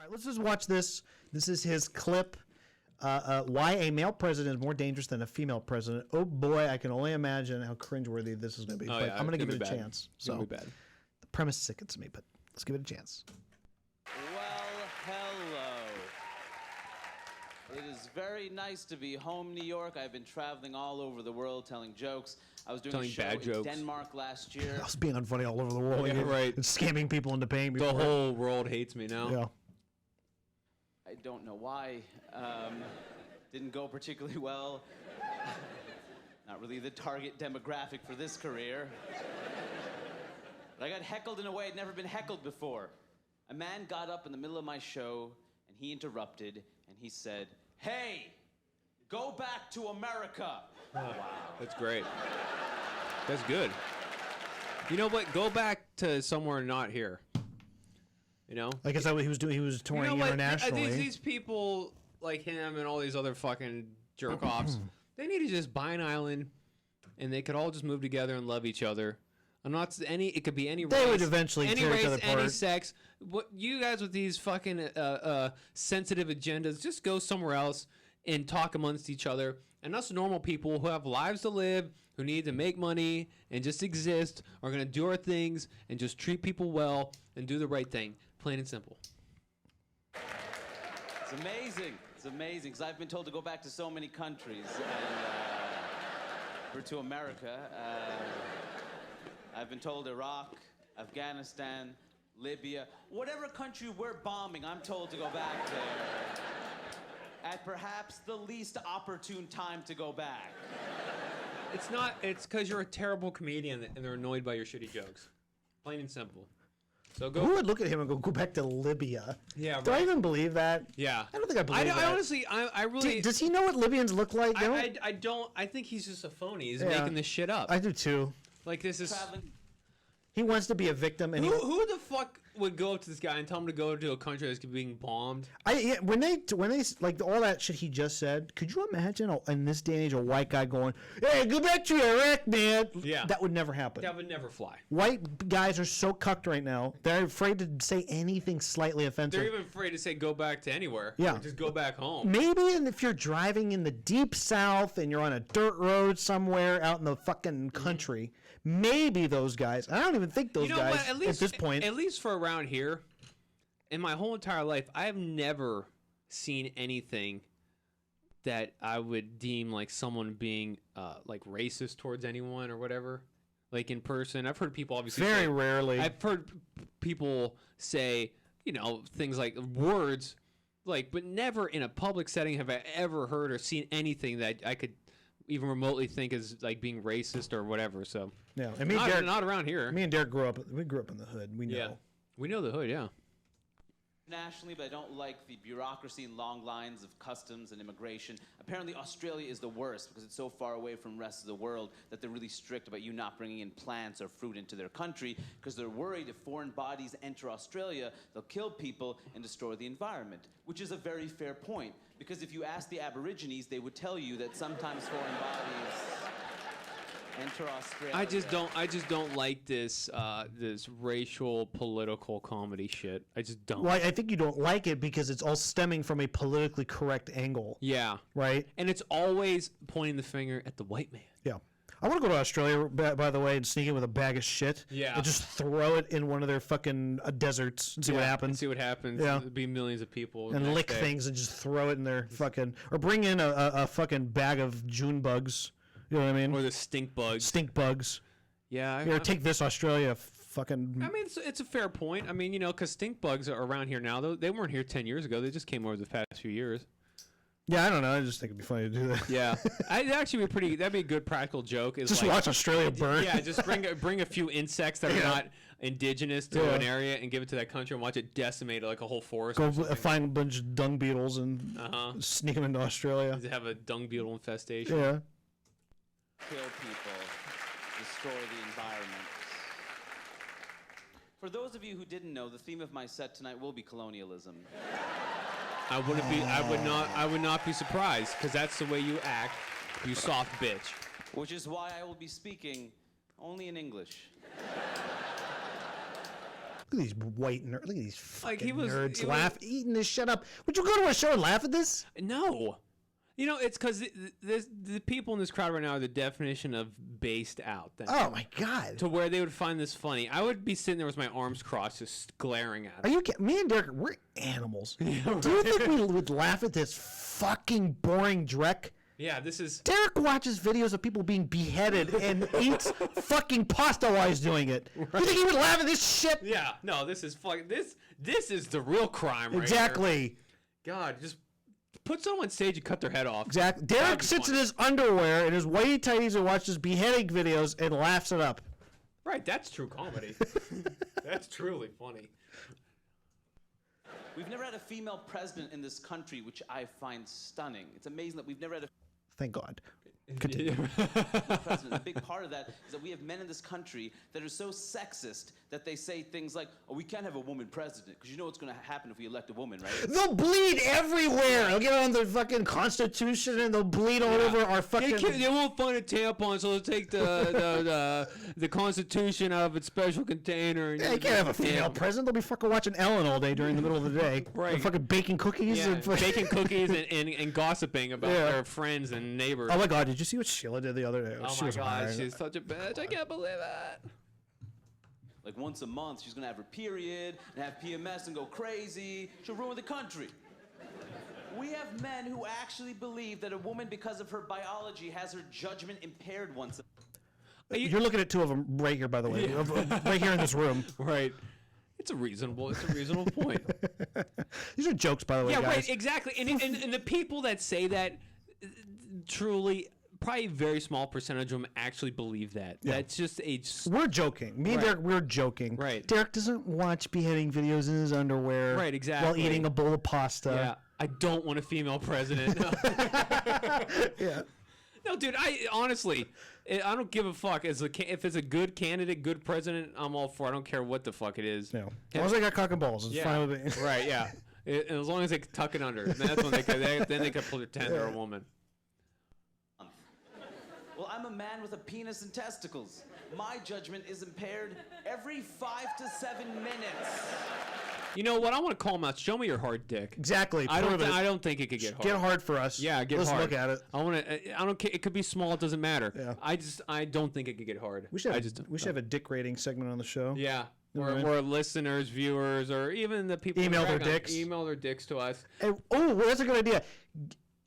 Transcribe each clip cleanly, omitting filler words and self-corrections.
right, let's just watch this. This is his clip. Why a male president is more dangerous than a female president. Oh boy, I can only imagine how cringeworthy this is going to be. But I'm going to give it a chance. So the premise sickens me, but let's give it a chance. Well, hello. It is very nice to be home, New York. I've been traveling all over the world telling jokes. I was doing a show in Denmark last year. I was being unfunny all over the world. Yeah, right. And scamming people into paying me. The whole world hates me now. Yeah. I don't know why. Didn't go particularly well. Not really the target demographic for this career. But I got heckled in a way I'd never been heckled before. A man got up in the middle of my show, and he interrupted, and he said, "Hey, go back to America." Wow. That's great. That's good. You know what? Go back to somewhere not here. You know? I guess that's what he was doing. He was touring internationally. These people like him and all these other fucking jerk-offs, they need to just buy an island, and they could all just move together and love each other. I'm not any. It could be any race. They would eventually any tear race, each other apart. any sex. What you guys with these fucking sensitive agendas? Just go somewhere else and talk amongst each other. And us normal people who have lives to live, who need to make money and just exist, are gonna do our things and just treat people well and do the right thing. Plain and simple. It's amazing. It's amazing, because I've been told to go back to so many countries. And, or to America. I've been told Iraq, Afghanistan, Libya, whatever country we're bombing, I'm told to go back there. At perhaps the least opportune time to go back. It's not. It's because you're a terrible comedian and they're annoyed by your shitty jokes. Plain and simple. So go. Who would look at him and go back to Libya? Yeah. Do I even believe that? Yeah. I don't think I believe that. I honestly, I really. Does he know what Libyans look like? I don't. I think he's just a phony. He's making this shit up. I do too. Like this is. Traveling. He wants to be a victim, and who the fuck would go up to this guy and tell him to go to a country that's being bombed? When they like all that shit he just said, could you imagine in this day and age a white guy going, "Hey, go back to Iraq, man"? Yeah, that would never happen. That would never fly. White guys are so cucked right now; they're afraid to say anything slightly offensive. They're even afraid to say "go back to anywhere." Yeah, or just go back home. Maybe, and if you're driving in the deep south and you're on a dirt road somewhere out in the fucking country. Maybe those guys. I don't even think those guys at this point. At least for around here, in my whole entire life, I have never seen anything that I would deem like someone being like racist towards anyone or whatever. Like in person, I've heard people obviously very rarely. I've heard people say things like words, like, but never in a public setting have I ever heard or seen anything that I could even remotely think is like being racist or whatever. So yeah, and me and Derek, not around here. Me and Derek grew up in the hood. We know. Yeah. We know the hood. Yeah. Nationally, but I don't like the bureaucracy and long lines of customs and immigration. Apparently, Australia is the worst because it's so far away from the rest of the world that they're really strict about you not bringing in plants or fruit into their country because they're worried if foreign bodies enter Australia, they'll kill people and destroy the environment, which is a very fair point. Because if you ask the Aborigines, they would tell you that sometimes foreign bodies enter Australia. I just don't like this this racial political comedy shit. I just don't. Well, I think you don't like it because it's all stemming from a politically correct angle. Yeah. Right? And it's always pointing the finger at the white man. Yeah. I want to go to Australia, by the way, and sneak in with a bag of shit. Yeah. And just throw it in one of their fucking deserts and see what happens. And see what happens. Yeah. There'll be millions of people. And lick things and just throw it in their fucking... Or bring in a fucking bag of June bugs. You know what I mean? Or the stink bugs. Stink bugs. Yeah. Here, take this, Australia. Fucking... I mean, it's a fair point. I mean, because stink bugs are around here now. They weren't here 10 years ago. They just came over the past few years. Yeah, I don't know. I just think it'd be funny to do that. Yeah, it'd actually be that'd be a good practical joke. Is just watch Australia burn. Yeah, just bring a few insects that are not indigenous to an area and give it to that country and watch it decimate like a whole forest. Go find a bunch of dung beetles and sneak them into Australia. To have a dung beetle infestation. Yeah. Kill people, destroy the environment. For those of you who didn't know, the theme of my set tonight will be colonialism. I would not be surprised, because that's the way you act, you soft bitch. Which is why I will be speaking only in English. Look at these white nerds. Look at these fucking nerds eating this shit up. Would you go to a show and laugh at this? No. You know, it's because the people in this crowd right now are the definition of based out. Oh, my God. To where they would find this funny. I would be sitting there with my arms crossed just glaring at it. Are you kidding? Me and Derek, we're animals. Yeah, right. Do you think we would laugh at this fucking boring dreck? Yeah, this is... Derek watches videos of people being beheaded and eats fucking pasta while he's doing it. Right. You think he would laugh at this shit? Yeah, no, this is fucking... This is the real crime right Exactly. Here. God, just... Put someone on stage and cut their head off. Exactly. Derek sits in his underwear and his whitey tighties and watches beheading videos and laughs it up. Right, that's true comedy. That's truly funny. We've never had a female president in this country, which I find stunning. It's amazing that we've never had a... Thank God. Continue. President. A big part of that is that we have men in this country that are so sexist that they say things like, "Oh, we can't have a woman president because you know what's going to happen if we elect a woman, right?" They'll bleed everywhere. They'll get on the fucking Constitution and they'll bleed all over our fucking. They won't find a tampon, so they'll take the Constitution out of its special container. Yeah, you can't have a female president. They'll be fucking watching Ellen all day during the middle of the day. Right. They're fucking baking cookies. Yeah, and baking cookies and gossiping about their friends and neighbors. Oh my God! Did you see what Sheila did the other day? Oh my God, she's such a bitch. I can't believe it. Like once a month, she's gonna have her period and have PMS and go crazy. She'll ruin the country. We have men who actually believe that a woman, because of her biology, has her judgment impaired once a... You're looking at two of them right here, by the way. Right here in this room. Right. It's a reasonable point. These are jokes, by the way, yeah, guys. right, exactly. And the people that say that truly... Probably a very small percentage of them actually believe that. Yeah. That's just We're joking. Me and Derek, we're joking. Right. Derek doesn't watch beheading videos in his underwear. Right, exactly. While eating a bowl of pasta. Yeah. I don't want a female president. No. Yeah. No, dude, I don't give a fuck. If it's a good candidate, good president, I'm all for it. I don't care what the fuck it is. No. As long as they got cock and balls, it's fine with me. Right, yeah. As long as they tuck it under. That's when they can pretend they're a woman. Well, I'm a man with a penis and testicles. My judgment is impaired every 5 to 7 minutes. You know what? I want to call him out. Show me your hard dick. Exactly. I don't think it could get hard. Get hard for us. Yeah, Let's hard. look at it. I don't care. It could be small. It doesn't matter. Yeah. I don't think it could get hard. We should have a dick rating segment on the show. Yeah. Where listeners, viewers, or even the people email their dicks to us. Well, that's a good idea.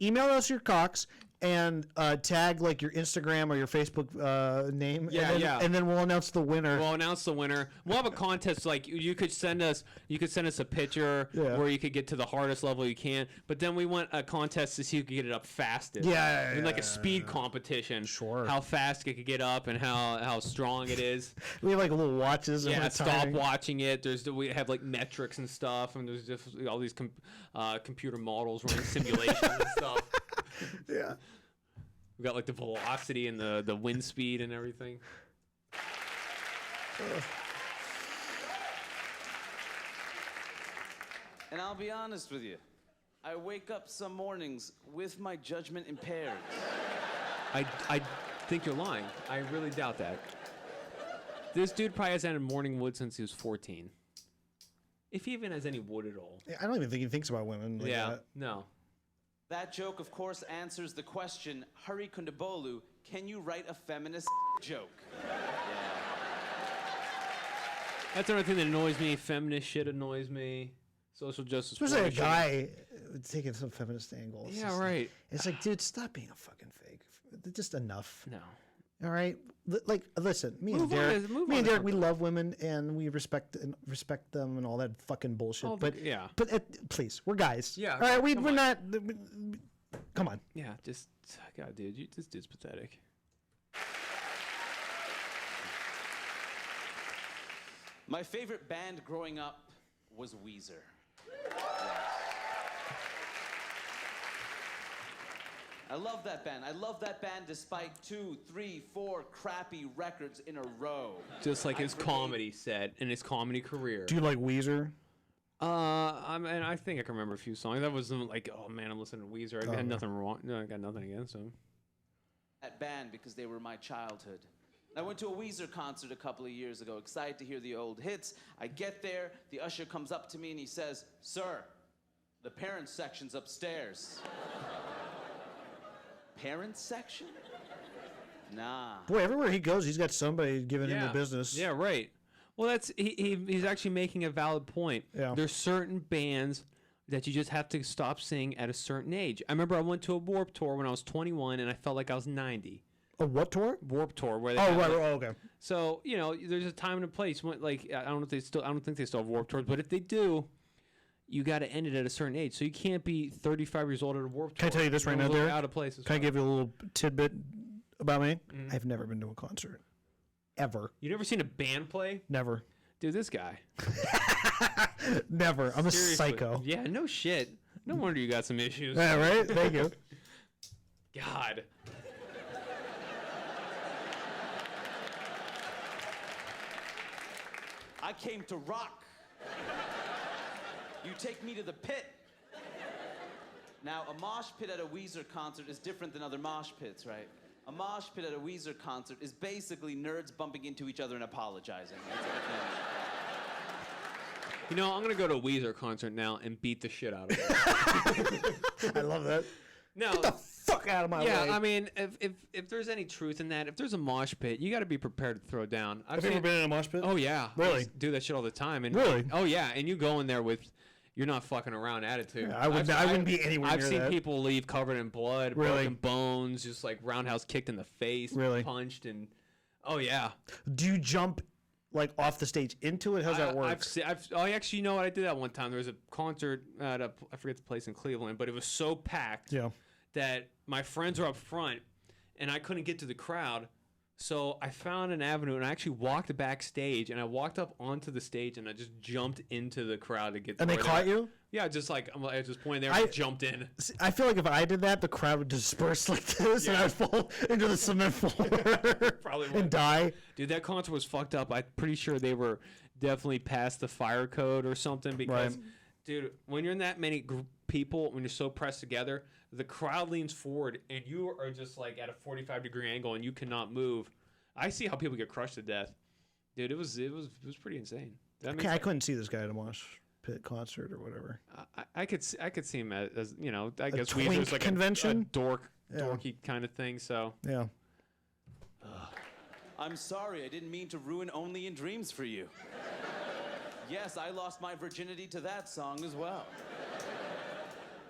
Email us your cocks and tag like your Instagram or your Facebook name. And then we'll announce the winner. We'll have a contest. Like you could send us a picture where you could get to the hardest level you can. But then we want a contest to see who could get it up fastest. Like a speed competition. Sure. How fast it could get up and how strong it is. We have like little watches. Yeah. Stop watching it. We have like metrics and stuff, and there's just all these computer models running simulations and stuff. Yeah. We got like the velocity and the wind speed and everything. And I'll be honest with you. I wake up some mornings with my judgment impaired. I think you're lying. I really doubt that. This dude probably hasn't had morning wood since he was 14. If he even has any wood at all. I don't even think he thinks about women like that. No. That joke, of course, answers the question, Hari Kondobolu, can you write a feminist joke? That's another thing that annoys me. Feminist shit annoys me. Social justice. Especially a guy taking some feminist angle. Yeah, right. It's like, dude, stop being a fucking fake. Just enough. No. All right, like listen, me and Derek, we love women and we respect them and all that fucking bullshit. Oh, but please, we're guys. Yeah. All right, we're not. Come on. Yeah, just God, dude, this dude's pathetic. My favorite band growing up was Weezer. I love that band. I love that band despite 2, 3, 4 crappy records in a row. Just like his comedy set and his comedy career. Do you like Weezer? I think I can remember a few songs. That wasn't like, oh man, I'm listening to Weezer. I had nothing wrong. No, I got nothing against them. That band because they were my childhood. I went to a Weezer concert a couple of years ago, excited to hear the old hits. I get there, the usher comes up to me and he says, "Sir, the parents section's upstairs." Parents section? Nah. Boy, everywhere he goes, he's got somebody giving him the business. Yeah, right. Well, he's actually making a valid point. Yeah. There's certain bands that you just have to stop seeing at a certain age. I remember I went to a Warped Tour when I was 21, and I felt like I was 90. A what tour? Warped Tour. Where Okay. So there's a time and a place. Like I don't think they still have Warped Tours, but if they do, you got to end it at a certain age. So you can't be 35 years old at a Warped Tour. Can I tell you this right now, Derek? Out of place. Can I give you a little tidbit about me? I've never been to a concert. Ever. You never seen a band play? Never. Dude, this guy. Never. I'm Seriously. a psycho. Yeah, no shit. No wonder you got some issues. Yeah, right? Thank you. God. I came to rock. You take me to the pit. Now, a mosh pit at a Weezer concert is different than other mosh pits, right? A mosh pit at a Weezer concert is basically nerds bumping into each other and apologizing. I'm going to go to a Weezer concert now and beat the shit out of it. I love that. No. Get the fuck out of my way. Yeah, I mean, if there's any truth in that, if there's a mosh pit, you got to be prepared to throw down. Have you ever been in a mosh pit? Oh, yeah. Really? I do that shit all the time. And Really? Oh, yeah. And you go in there with... You're not fucking around attitude. Yeah, I wouldn't be anywhere near I've seen that. people leave covered in blood, Really? broken bones, just like roundhouse kicked in the face, Really? punched, and oh yeah. Do you jump like off the stage into it? How's that work? Actually, you know what? I did that one time. There was a concert at I forget the place in Cleveland, but it was so packed that my friends were up front, and I couldn't get to the crowd. So I found an avenue, and I actually walked backstage, and I walked up onto the stage, and I just jumped into the crowd to get. And they caught you? Yeah, just like I just pointed there, and jumped in. I feel like if I did that, the crowd would disperse like this, and I'd fall into the cement floor Probably would. and die. Dude, that concert was fucked up. I'm pretty sure they were definitely past the fire code or something because, dude, when you're in that many people, when you're so pressed together, the crowd leans forward and you are just like at a 45-degree angle and you cannot move. I see how people get crushed to death. Dude, it was pretty insane. I couldn't see this guy at a mosh pit concert or whatever. I could see him as I guess twink was like convention? a dorky kind of thing. So yeah. I'm sorry, I didn't mean to ruin Only in Dreams for you. Yes, I lost my virginity to that song as well.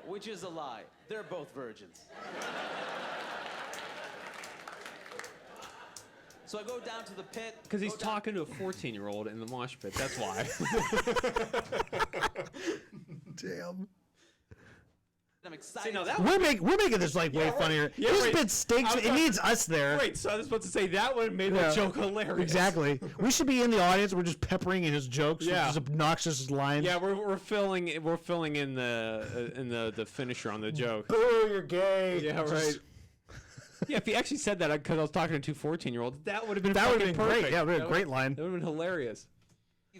Which is a lie. They're both virgins. So I go down to the pit. Because he's talking to a 14-year-old in the mosh pit. That's why. Damn. I'm excited. See, now we're making this like way funnier. Yeah, this right. bit stinks. It needs us there. Wait, so I was supposed to say that would have made the joke hilarious. Exactly. We should be in the audience. We're just peppering in his jokes. Yeah. With his obnoxious lines. Yeah, we're filling in the finisher on the joke. Oh, you're gay. Yeah, right. Yeah, if he actually said that because I was talking to two 14-year-olds, that would have been perfect. Great. Yeah, a great line. That would have been hilarious.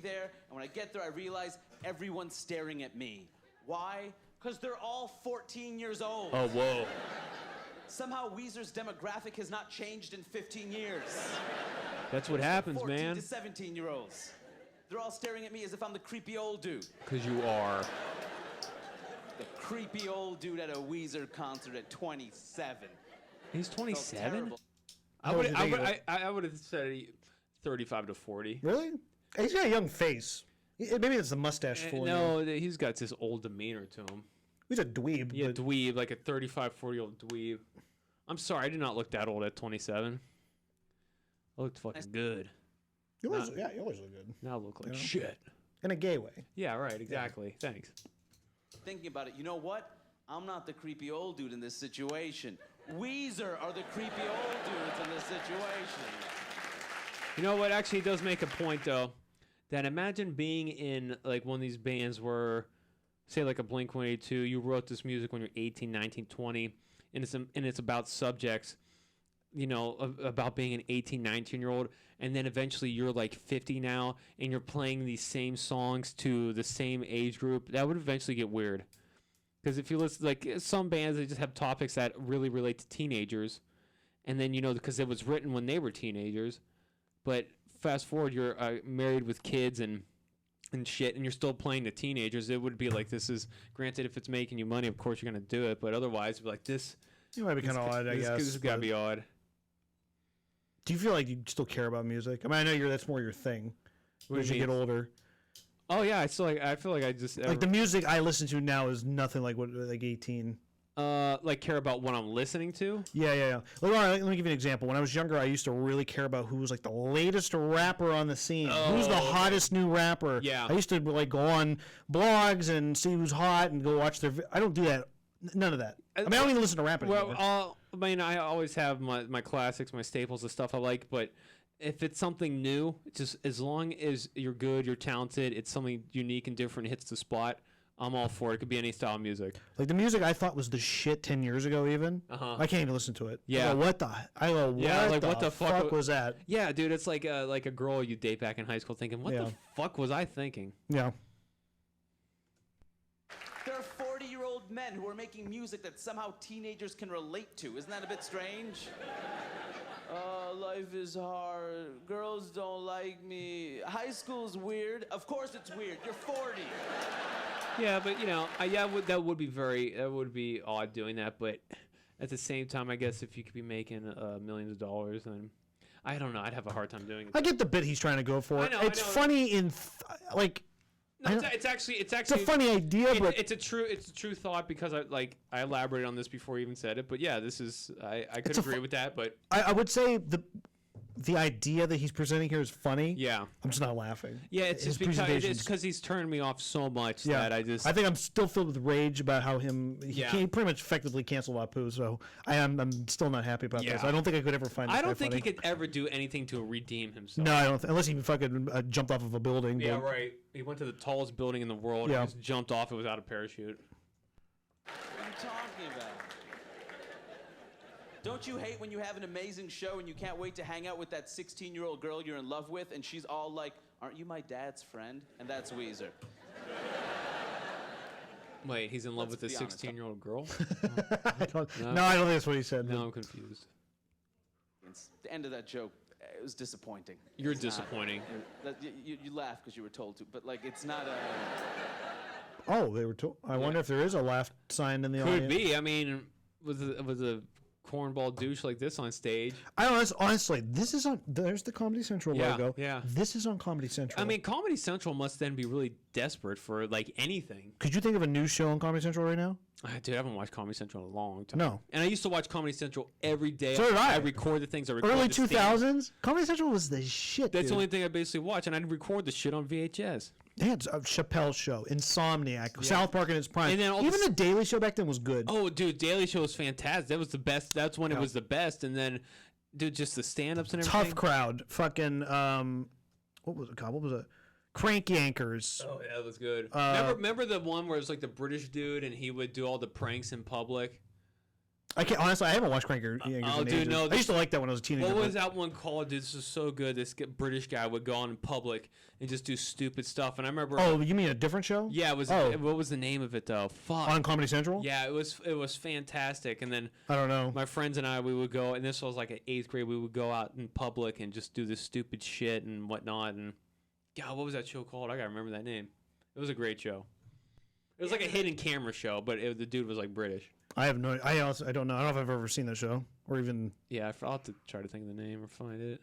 There, and when I get there, I realize everyone's staring at me. Why? Because they're all 14 years old. Oh, whoa. Somehow Weezer's demographic has not changed in 15 years. That's what happens, 14 man. to 17-year-olds. They're all staring at me as if I'm the creepy old dude. Because you are. The creepy old dude at a Weezer concert at 27. He's 27? I would have said 35 to 40. Really? He's got a young face. Maybe it's the mustache for No, he's got this old demeanor to him. He's a dweeb. Yeah, dweeb, like a 35, 40-year-old dweeb. I'm sorry, I did not look that old at 27. I looked fucking good. You always look good. Now I look like shit. In a gay way. Yeah, right, exactly. Yeah. Thanks. Thinking about it, you know what? I'm not the creepy old dude in this situation. Weezer are the creepy old dudes in this situation. You know what? Actually, it does make a point, though. That imagine being in like one of these bands where, say, like a Blink-182, you wrote this music when you're 18, 19, 20, and it's about subjects, you know, about being an 18, 19-year-old, and then eventually you're like 50 now, and you're playing these same songs to the same age group. That would eventually get weird. Because if you listen, like some bands, they just have topics that really relate to teenagers, and then, you know, because it was written when they were teenagers. But fast forward, you're married with kids and shit, and you're still playing to teenagers. It would be like, this is, granted, if it's making you money, of course you're gonna do it, but otherwise it'd be like, this You might be kind of odd, I guess. This has gotta be odd. Do you feel like you still care about music? I mean, I know that's more your thing as you get older. Oh yeah, I feel like I just like the music I listen to now is nothing like what like 18. Like care about what I'm listening to? Yeah. Like, all right, let me give you an example. When I was younger, I used to really care about who was like the latest rapper on the scene. Who's the hottest new rapper? Yeah. I used to like go on blogs and see who's hot and go watch their. I don't do that. None of that. I mean, I don't even listen to rap anymore. Well, I mean, I always have my classics, my staples, the stuff I like, but if it's something new, just as long as you're good, you're talented, it's something unique and different, hits the spot, I'm all for it. It could be any style of music. Like the music I thought was the shit 10 years ago, even. I can't even listen to it. Yeah. What the fuck was that? Yeah, dude, it's like a girl you date back in high school thinking, what the fuck was I thinking? Yeah. There are 40-year-old men who are making music that somehow teenagers can relate to. Isn't that a bit strange? Life is hard. Girls don't like me. High school's weird. Of course it's weird. You're 40. Yeah, but that would be odd doing that. But at the same time, I guess if you could be making millions of dollars, then I don't know. I'd have a hard time doing it. I get the bit he's trying to go for. I know. Funny in like. No, it's actually it's a funny idea, but it's a true thought because I elaborated on this before you even said it. But yeah, this is I could agree with that. But I would say the idea that he's presenting here is funny. Yeah, I'm just not laughing. Yeah, it's just because he's turned me off so much that I think I'm still filled with rage about how he pretty much effectively canceled Apu. So I'm still not happy about this. I don't think I could ever find. I don't think he could ever do anything to redeem himself. No, I don't. Unless he fucking jumped off of a building. Yeah, right. He went to the tallest building in the world and just jumped off it without a parachute. What are you talking about? Don't you hate when you have an amazing show and you can't wait to hang out with that 16-year-old girl you're in love with and she's all like, aren't you my dad's friend? And that's Weezer. Wait, he's in love with a 16-year-old girl? I don't think that's what he said. No, I'm confused. It's the end of that joke. It was disappointing. You're disappointing. You laugh because you were told to, but like it's not a... Oh, they were told. I wonder if there is a laugh sign in the audience. Could be. I mean, was a cornball douche like this on stage. I don't know. Honestly, this is on. There's the Comedy Central logo. Yeah. This is on Comedy Central. I mean, Comedy Central must then be really desperate for like anything. Could you think of a new show on Comedy Central right now? Dude, I haven't watched Comedy Central in a long time. No. And I used to watch Comedy Central every day. So did I. I record the things. I record early 2000s. Comedy Central was the shit. That's the only thing I basically watch, and I'd record the shit on VHS. They had Chappelle's Show, Insomniac, South Park in its prime. And then even the Daily Show back then was good. Oh, dude, Daily Show was fantastic. That was the best. That's when it was the best. And then, dude, just the stand-ups and everything. Tough Crowd. Fucking, what was it called? What was it? Crank Yankers. Oh, yeah, that was good. Remember the one where it was like the British dude and he would do all the pranks in public? I haven't watched Crank Yankers in ages. No. I used to like that when I was a teenager. What was that one called? Dude, this was so good. This British guy would go on in public and just do stupid stuff. And I remember... Oh, you mean a different show? Yeah, it was... What was the name of it, though? Fuck. On Comedy Central? Yeah, it was fantastic. And then... I don't know. My friends and I, we would go... And this was like in 8th grade. We would go out in public and just do this stupid shit and whatnot. And... God, what was that show called? I gotta remember that name. It was a great show. It was like a hidden camera show, but the dude was like British. I have no. I don't know. I don't know if I've ever seen the show or even. Yeah, I'll have to try to think of the name or find it.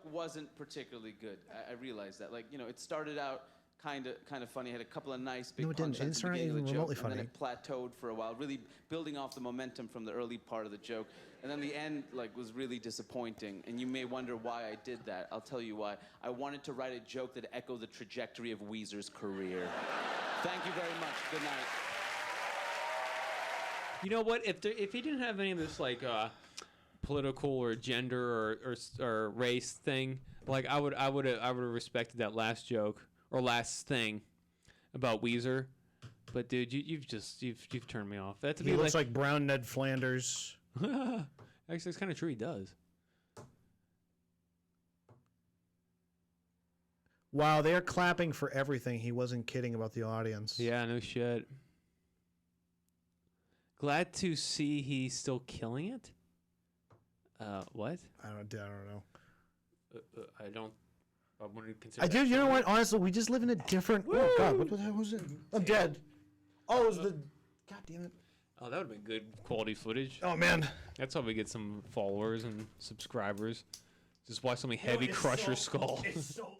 Wasn't particularly good. I realized that. Like, you know, it started out kind of funny. Had a couple of nice big punchlines at the beginning of the joke, and then it plateaued for a while, really building off the momentum from the early part of the joke. And then the end, like, was really disappointing. And you may wonder why I did that. I'll tell you why. I wanted to write a joke that echoed the trajectory of Weezer's career. Thank you very much. Good night. You know what? If he didn't have any of this like political or gender or race thing, like I would have respected that last joke or last thing about Weezer. But dude, you've turned me off. He looks like brown Ned Flanders. Actually, it's kind of true. He does. Wow, they're clapping for everything. He wasn't kidding about the audience. Yeah, no shit. Glad to see he's still killing it. What? I don't know. I don't. I wouldn't consider. I do. You know what? Honestly, we just live in a different. Woo! Oh God! What the hell was it? I'm dead. Oh, it was the. God damn it. Oh, that would have been good quality footage. Oh man. That's how we get some followers and subscribers. Just watch somebody heavy crush your skull. It's so